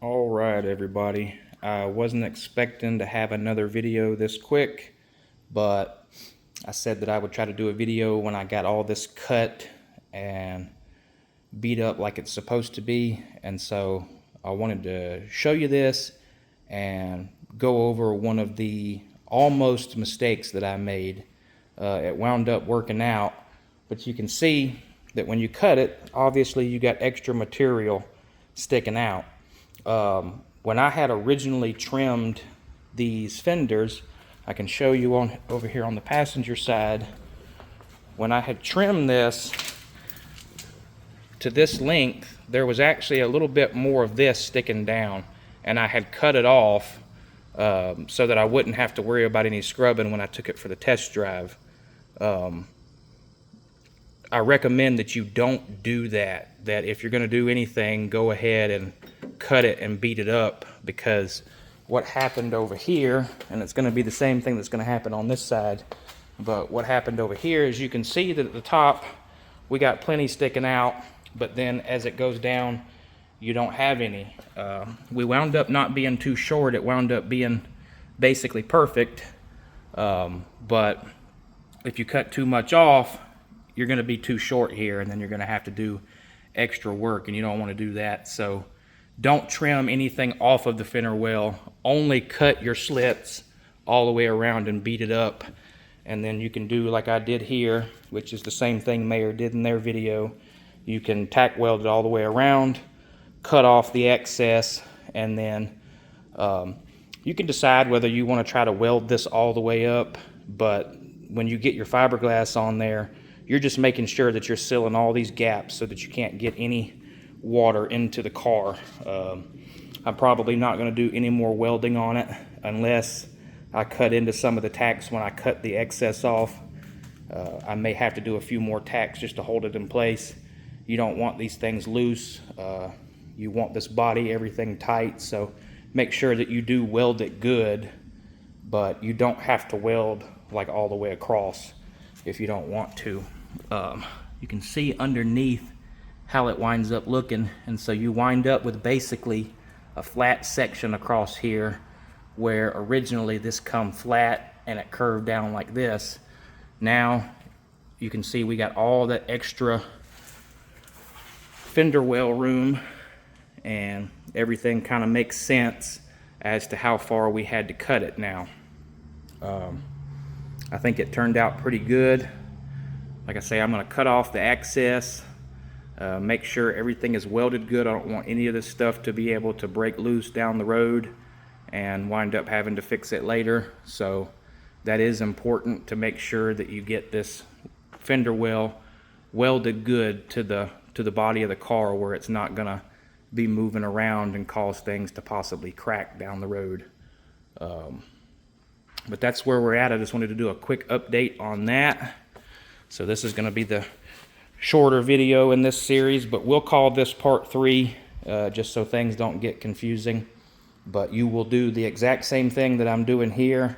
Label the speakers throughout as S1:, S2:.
S1: All right, everybody. I wasn't expecting to have another video this quick, but I said that I would try to do a video when I got all this cut and beat up like it's supposed to be. And so I wanted to show you this and go over one of the almost mistakes that I made. It wound up working out, but you can see that when you cut it, obviously you got extra material sticking out. When I had originally trimmed these fenders, I can show you over here on the passenger side. When I had trimmed this to this length, there was actually a little bit more of this sticking down, and I had cut it off so that I wouldn't have to worry about any scrubbing when I took it for the test drive. I recommend that you don't do that. That if you're going to do anything, go ahead and cut it and beat it up, because what happened over here, and it's going to be the same thing that's going to happen on this side, but what happened over here is you can see that at the top we got plenty sticking out, but then as it goes down you don't have any. We wound up not being too short. It wound up being basically perfect, but if you cut too much off, you're going to be too short here, and then you're going to have to do extra work, and you don't want to do that. So don't trim anything off of the fender well. Only cut your slits all the way around and beat it up, and then you can do like I did here, which is the same thing Maier did in their video. You can tack weld it all the way around, cut off the excess, and then you can decide whether you want to try to weld this all the way up. But when you get your fiberglass on there, you're just making sure that you're sealing all these gaps so that you can't get any water into the car. I'm probably not going to do any more welding on it unless I cut into some of the tacks when I cut the excess off. I may have to do a few more tacks just to hold it in place. You don't want these things loose. You want this body, everything tight, so make sure that you do weld it good, but you don't have to weld like all the way across if you don't want to. You can see underneath how it winds up looking, and so you wind up with basically a flat section across here, where originally this come flat and it curved down like this. Now you can see we got all that extra fender well room, and everything kind of makes sense as to how far we had to cut it now. I think it turned out pretty good. Like I say, I'm going to cut off the access, make sure everything is welded good. I don't want any of this stuff to be able to break loose down the road and wind up having to fix it later. So that is important, to make sure that you get this fender well welded good to the body of the car, where it's not going to be moving around and cause things to possibly crack down the road. But that's where we're at. I just wanted to do a quick update on that. So this is going to be the shorter video in this series, but we'll call this part 3 just so things don't get confusing. But you will do the exact same thing that I'm doing here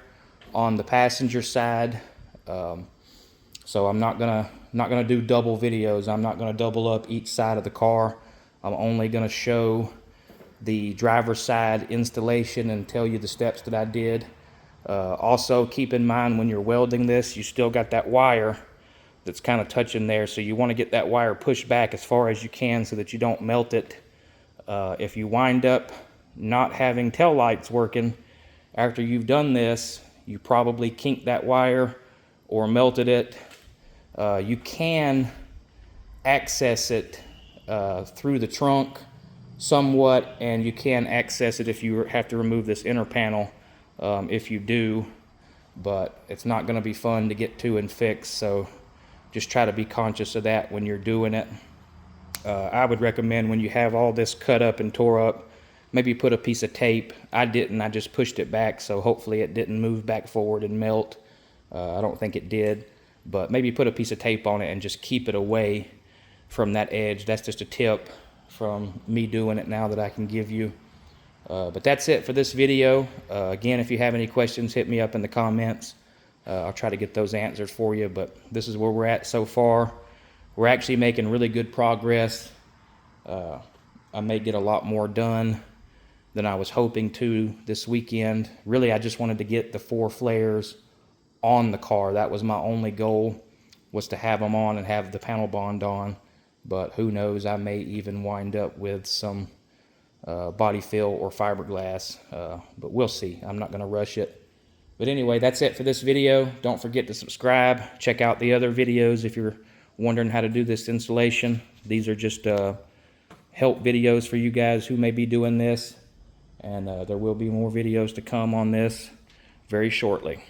S1: on the passenger side. So I'm not gonna do double videos. I'm not gonna double up each side of the car. I'm only gonna show the driver's side installation and tell you the steps that I did. Also, keep in mind when you're welding this, you still got that wire that's kind of touching there, so you want to get that wire pushed back as far as you can so that you don't melt it. If you wind up not having tail lights working after you've done this, you probably kinked that wire or melted it. You can access it through the trunk somewhat, and you can access it if you have to remove this inner panel, if you do, but it's not going to be fun to get to and fix, so just try to be conscious of that when you're doing it. I would recommend, when you have all this cut up and tore up, maybe put a piece of tape. I didn't. I just pushed it back, so hopefully it didn't move back forward and melt. I don't think it did, but maybe put a piece of tape on it and just keep it away from that edge. That's just a tip from me doing it now that I can give you. But that's it for this video. Again, if you have any questions, hit me up in the comments. I'll try to get those answered for you, but this is where we're at so far. We're actually making really good progress. I may get a lot more done than I was hoping to this weekend. Really, I just wanted to get the 4 flares on the car. That was my only goal, was to have them on and have the panel bond on. But who knows, I may even wind up with some body fill or fiberglass, but we'll see. I'm not going to rush it. But anyway, that's it for this video. Don't forget to subscribe. Check out the other videos if you're wondering how to do this installation. These are just help videos for you guys who may be doing this. And there will be more videos to come on this very shortly.